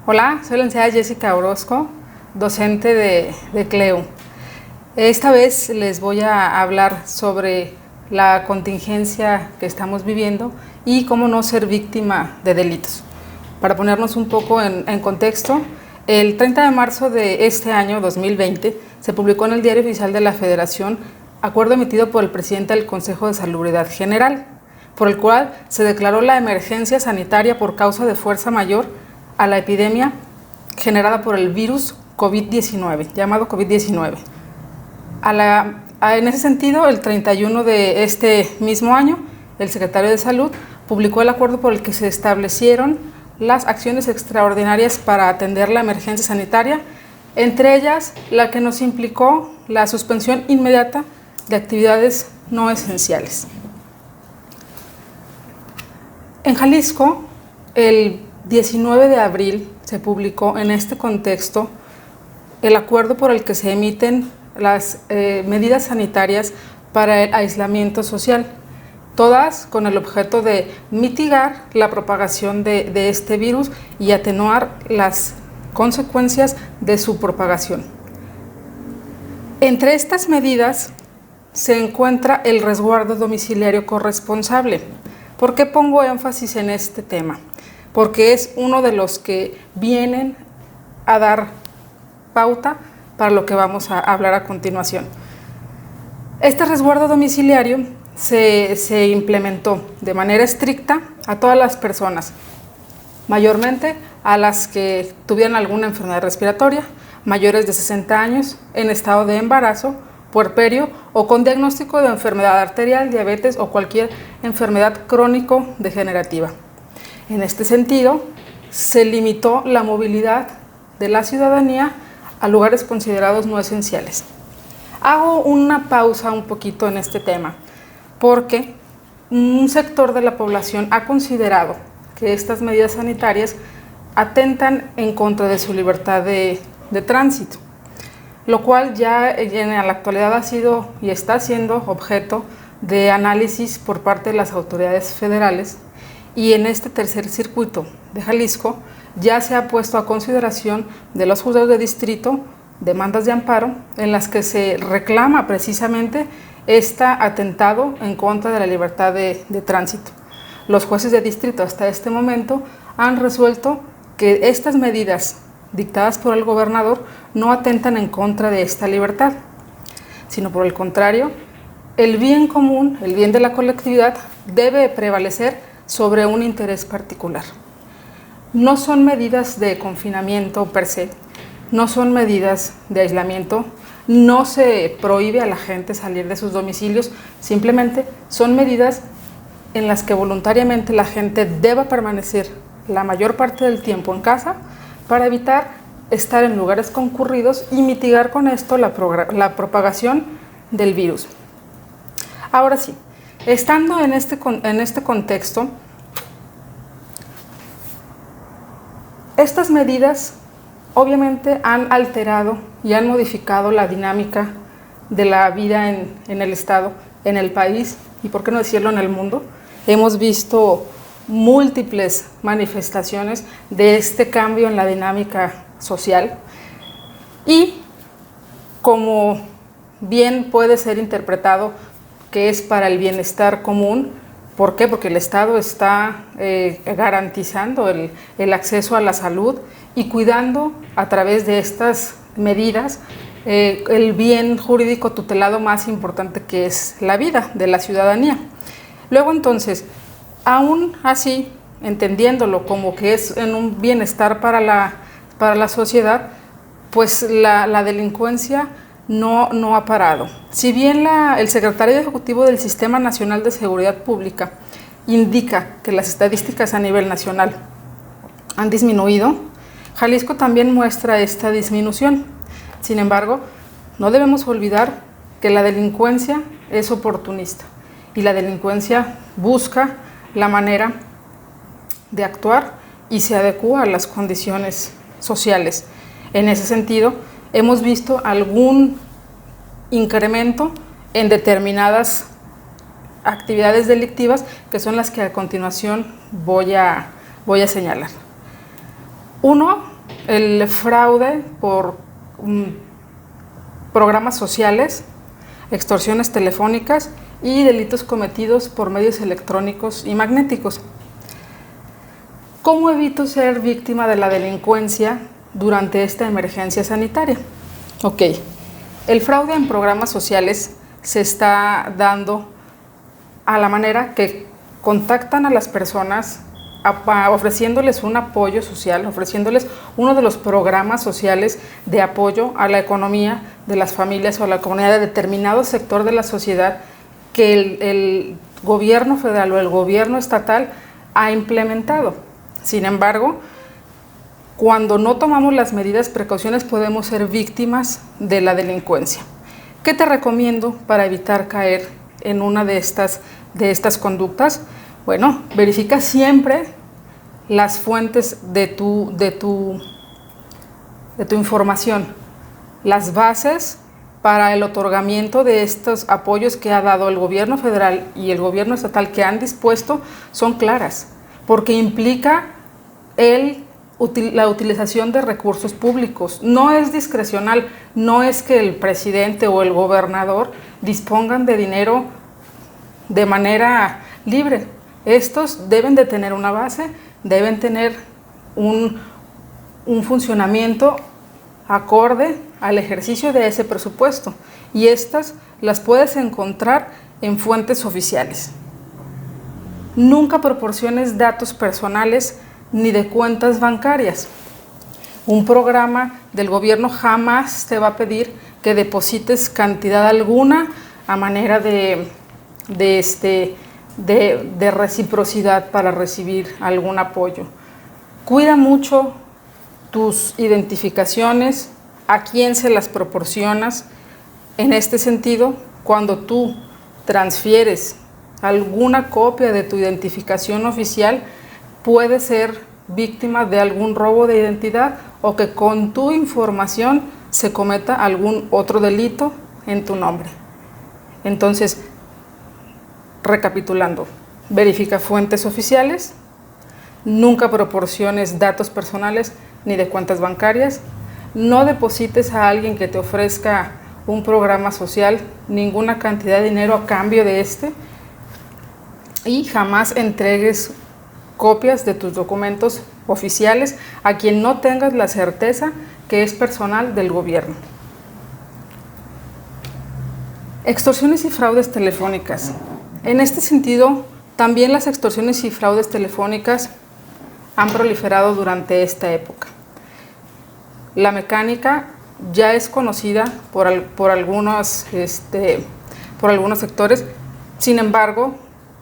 Hola, soy la licenciada Jessica Orozco, docente de CLEU. Esta vez les voy a hablar sobre la contingencia que estamos viviendo y cómo no ser víctima de delitos. Para ponernos un poco en contexto, el 30 de marzo de este año 2020 se publicó en el Diario Oficial de la Federación acuerdo emitido por el presidente del Consejo de Salubridad General, por el cual se declaró la emergencia sanitaria por causa de fuerza mayor a la epidemia generada por el virus COVID-19, llamado COVID-19. En ese sentido, el 31 de este mismo año, el secretario de Salud publicó el acuerdo por el que se establecieron las acciones extraordinarias para atender la emergencia sanitaria, entre ellas la que nos implicó la suspensión inmediata de actividades no esenciales. En Jalisco, el 19 de abril se publicó en este contexto el acuerdo por el que se emiten las medidas sanitarias para el aislamiento social, todas con el objeto de mitigar la propagación de este virus y atenuar las consecuencias de su propagación. Entre estas medidas se encuentra el resguardo domiciliario corresponsable. ¿Por qué pongo énfasis en este tema? Porque es uno de los que vienen a dar pauta para lo que vamos a hablar a continuación. Este resguardo domiciliario se implementó de manera estricta a todas las personas, mayormente a las que tuvieran alguna enfermedad respiratoria, mayores de 60 años, en estado de embarazo, puerperio o con diagnóstico de enfermedad arterial, diabetes o cualquier enfermedad crónico-degenerativa. En este sentido, se limitó la movilidad de la ciudadanía a lugares considerados no esenciales. Hago una pausa un poquito en este tema, porque un sector de la población ha considerado que estas medidas sanitarias atentan en contra de su libertad de tránsito, lo cual ya en la actualidad ha sido y está siendo objeto de análisis por parte de las autoridades federales. Y en este tercer circuito de Jalisco ya se ha puesto a consideración de los juzgados de distrito demandas de amparo en las que se reclama precisamente este atentado en contra de la libertad de tránsito. Los jueces de distrito hasta este momento han resuelto que estas medidas dictadas por el gobernador no atentan en contra de esta libertad, sino por el contrario, el bien común, el bien de la colectividad debe prevalecer sobre un interés particular. No son medidas de confinamiento per se, no son medidas de aislamiento, no se prohíbe a la gente salir de sus domicilios, simplemente son medidas en las que voluntariamente la gente deba permanecer la mayor parte del tiempo en casa para evitar estar en lugares concurridos y mitigar con esto la propagación del virus. Ahora sí, estando en este contexto, estas medidas obviamente han alterado y han modificado la dinámica de la vida en el Estado, en el país y, por qué no decirlo, en el mundo. Hemos visto múltiples manifestaciones de este cambio en la dinámica social y, como bien puede ser interpretado que es para el bienestar común. ¿Por qué? Porque el Estado está garantizando el acceso a la salud y cuidando a través de estas medidas el bien jurídico tutelado más importante, que es la vida de la ciudadanía. Luego, entonces, aún así, entendiéndolo como que es en un bienestar para la sociedad, pues la delincuencia no ha parado. Si bien el secretario ejecutivo del Sistema Nacional de Seguridad Pública indica que las estadísticas a nivel nacional han disminuido, Jalisco también muestra esta disminución. Sin embargo, no debemos olvidar que la delincuencia es oportunista y la delincuencia busca la manera de actuar y se adecúa a las condiciones sociales. En ese sentido, hemos visto algún incremento en determinadas actividades delictivas, que son las que a continuación voy a señalar. Uno el fraude por programas sociales, extorsiones telefónicas y delitos cometidos por medios electrónicos y magnéticos. ¿Cómo evito ser víctima de la delincuencia durante esta emergencia sanitaria? Ok, el fraude en programas sociales se está dando a la manera que contactan a las personas ofreciéndoles un apoyo social, ofreciéndoles uno de los programas sociales de apoyo a la economía de las familias o a la comunidad de determinado sector de la sociedad que el gobierno federal o el gobierno estatal ha implementado. Sin embargo, cuando no tomamos las medidas, precauciones, podemos ser víctimas de la delincuencia. ¿Qué te recomiendo para evitar caer en una de estas conductas? Bueno, verifica siempre las fuentes de tu información, las bases para el otorgamiento de estos apoyos que ha dado el gobierno federal y el gobierno estatal que han dispuesto son claras, porque implica la utilización de recursos públicos. No es discrecional, no es que el presidente o el gobernador dispongan de dinero de manera libre. Estos deben de tener una base, deben tener un funcionamiento acorde al ejercicio de ese presupuesto, y estas las puedes encontrar en fuentes oficiales. Nunca proporciones datos personales ni de cuentas bancarias. Un programa del gobierno jamás te va a pedir que deposites cantidad alguna a manera de reciprocidad para recibir algún apoyo. Cuida mucho tus identificaciones, a quién se las proporcionas. En este sentido, cuando tú transfieres alguna copia de tu identificación oficial, puede ser víctima de algún robo de identidad o que con tu información se cometa algún otro delito en tu nombre. Entonces, recapitulando, verifica fuentes oficiales, nunca proporciones datos personales ni de cuentas bancarias, no deposites a alguien que te ofrezca un programa social ninguna cantidad de dinero a cambio de y jamás entregues copias de tus documentos oficiales a quien no tengas la certeza que es personal del gobierno. Extorsiones y fraudes telefónicas. En este sentido, también las extorsiones y fraudes telefónicas han proliferado durante esta época. La mecánica ya es conocida por algunos sectores, sin embargo,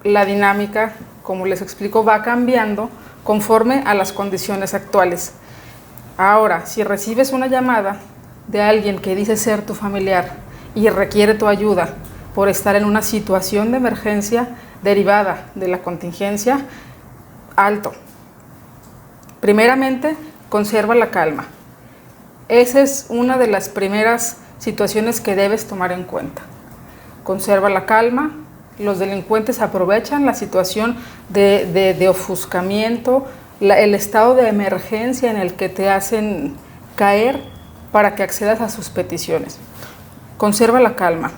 la dinámica, como les explico, va cambiando conforme a las condiciones actuales. Ahora, si recibes una llamada de alguien que dice ser tu familiar y requiere tu ayuda por estar en una situación de emergencia derivada de la contingencia, alto. Primeramente, conserva la calma. Esa es una de las primeras situaciones que debes tomar en cuenta. Conserva la calma. Los delincuentes aprovechan la situación de ofuscamiento, el estado de emergencia en el que te hacen caer para que accedas a sus peticiones. Conserva la calma.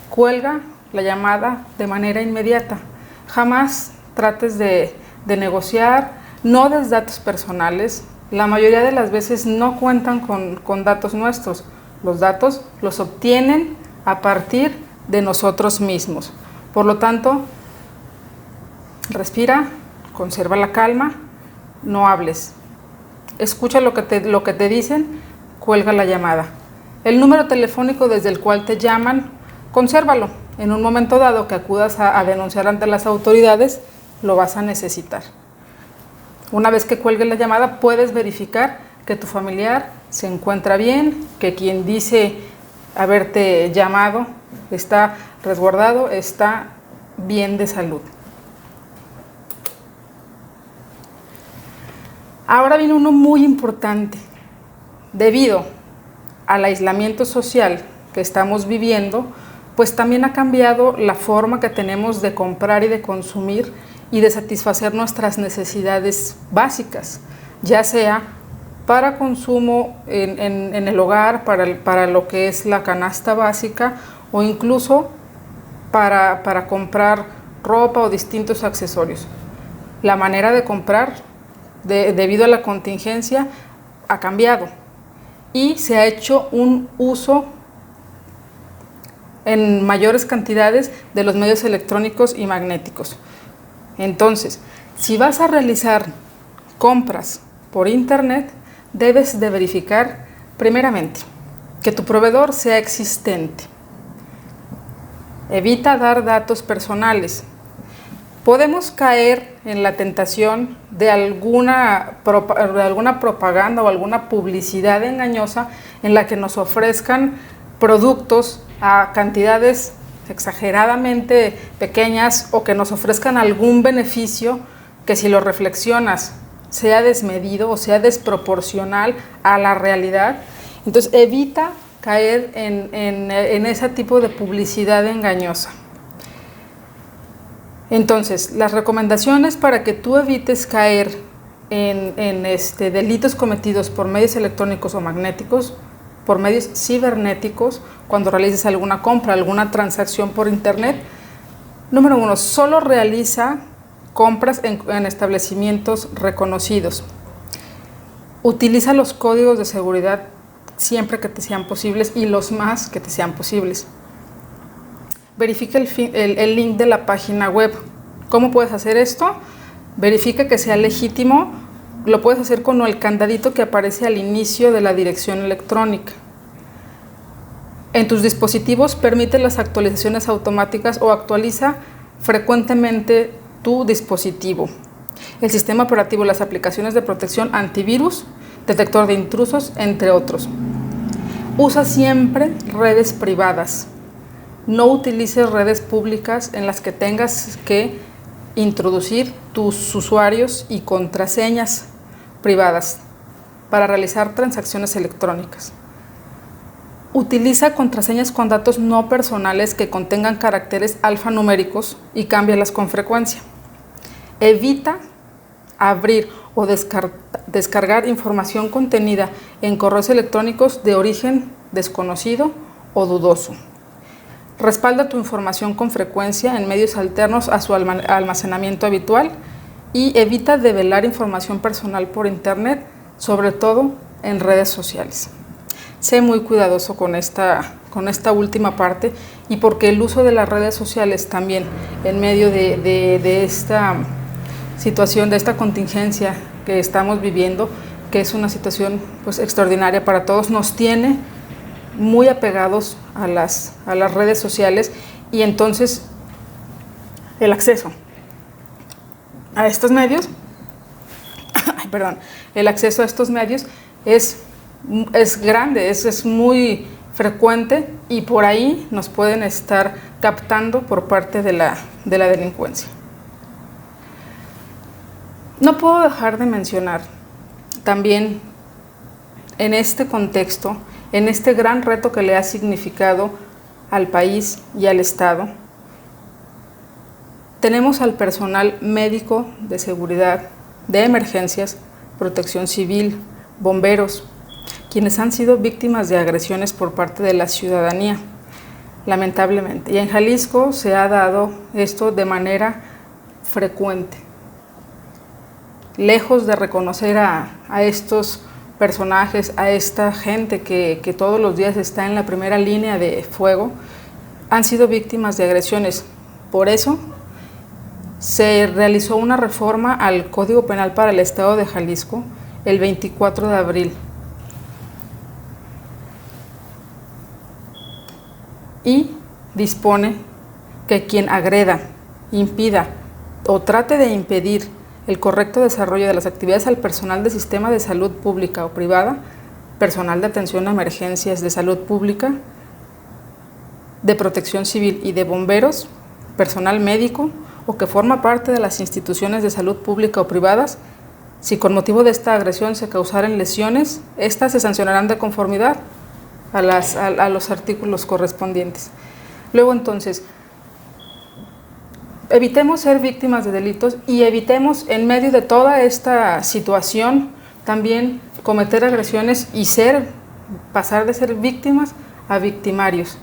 Cuelga la llamada de manera inmediata. Jamás trates de negociar, no des datos personales. La mayoría de las veces no cuentan con datos nuestros. Los datos los obtienen a partir de nosotros mismos. Por lo tanto, respira, conserva la calma, no hables. Escucha lo que te dicen, cuelga la llamada. El número telefónico desde el cual te llaman, consérvalo. En un momento dado que acudas a denunciar ante las autoridades, lo vas a necesitar. Una vez que cuelgue la llamada, puedes verificar que tu familiar se encuentra bien, que quien dice haberte llamado está resguardado, está bien de salud. Ahora viene uno muy importante. Debido al aislamiento social que estamos viviendo, pues también ha cambiado la forma que tenemos de comprar y de consumir y de satisfacer nuestras necesidades básicas, ya sea para consumo en el hogar, para lo que es la canasta básica o incluso para comprar ropa o distintos accesorios. La manera de comprar, debido a la contingencia, ha cambiado y se ha hecho un uso en mayores cantidades de los medios electrónicos y magnéticos. Entonces, si vas a realizar compras por internet, debes de verificar primeramente que tu proveedor sea existente. Evita dar datos personales. Podemos caer en la tentación de alguna propaganda o alguna publicidad engañosa en la que nos ofrezcan productos a cantidades exageradamente pequeñas o que nos ofrezcan algún beneficio que, si lo reflexionas, sea desmedido o sea desproporcional a la realidad. Entonces evita caer en ese tipo de publicidad engañosa. Entonces, las recomendaciones para que tú evites caer en delitos cometidos por medios electrónicos o magnéticos, por medios cibernéticos, cuando realices alguna compra, alguna transacción por internet. Número 1, solo realiza compras en establecimientos reconocidos. Utiliza los códigos de seguridad siempre que te sean posibles y los más que te sean posibles. Verifica el link de la página web. ¿Cómo puedes hacer esto? Verifica que sea legítimo. Lo puedes hacer con el candadito que aparece al inicio de la dirección electrónica. En tus dispositivos permite las actualizaciones automáticas o actualiza frecuentemente tu dispositivo. El sistema operativo, las aplicaciones de protección antivirus, detector de intrusos, entre otros. Usa siempre redes privadas. No utilices redes públicas en las que tengas que introducir tus usuarios y contraseñas privadas para realizar transacciones electrónicas. Utiliza contraseñas con datos no personales que contengan caracteres alfanuméricos y cámbialas con frecuencia. Evita abrir o descargar información contenida en correos electrónicos de origen desconocido o dudoso. Respalda tu información con frecuencia en medios alternos a su almacenamiento habitual y evita develar información personal por internet, sobre todo en redes sociales. Sé muy cuidadoso con esta última parte, y porque el uso de las redes sociales también en medio de esta situación, de esta contingencia que estamos viviendo, que es una situación pues extraordinaria para todos, nos tiene muy apegados a las redes sociales, y entonces el acceso a estos medios, el acceso a estos medios es grande, es muy frecuente, y por ahí nos pueden estar captando por parte de la delincuencia. No puedo dejar de mencionar también en este contexto, en este gran reto que le ha significado al país y al Estado, tenemos al personal médico de seguridad, de emergencias, protección civil, bomberos, quienes han sido víctimas de agresiones por parte de la ciudadanía, lamentablemente. Y en Jalisco se ha dado esto de manera frecuente. Lejos de reconocer a estos personajes, a esta gente que todos los días está en la primera línea de fuego, han sido víctimas de agresiones. Por eso se realizó una reforma al Código Penal para el Estado de Jalisco el 24 de abril. Y dispone que quien agreda, impida o trate de impedir el correcto desarrollo de las actividades al personal del sistema de salud pública o privada, personal de atención a emergencias de salud pública, de protección civil y de bomberos, personal médico o que forma parte de las instituciones de salud pública o privadas, si con motivo de esta agresión se causaren lesiones, estas se sancionarán de conformidad a los artículos correspondientes. Luego, entonces, evitemos ser víctimas de delitos y evitemos, en medio de toda esta situación, también cometer agresiones y pasar de ser víctimas a victimarios.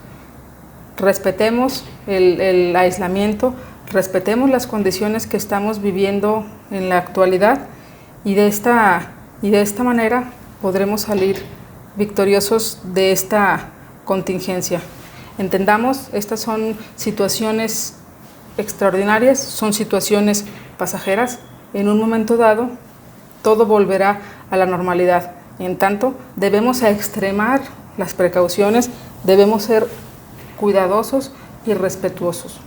Respetemos el aislamiento, respetemos las condiciones que estamos viviendo en la actualidad y de esta manera podremos salir victoriosos de esta contingencia. Entendamos, estas son situaciones extraordinarias, son situaciones pasajeras. En un momento dado, todo volverá a la normalidad. En tanto, debemos extremar las precauciones, debemos ser cuidadosos y respetuosos.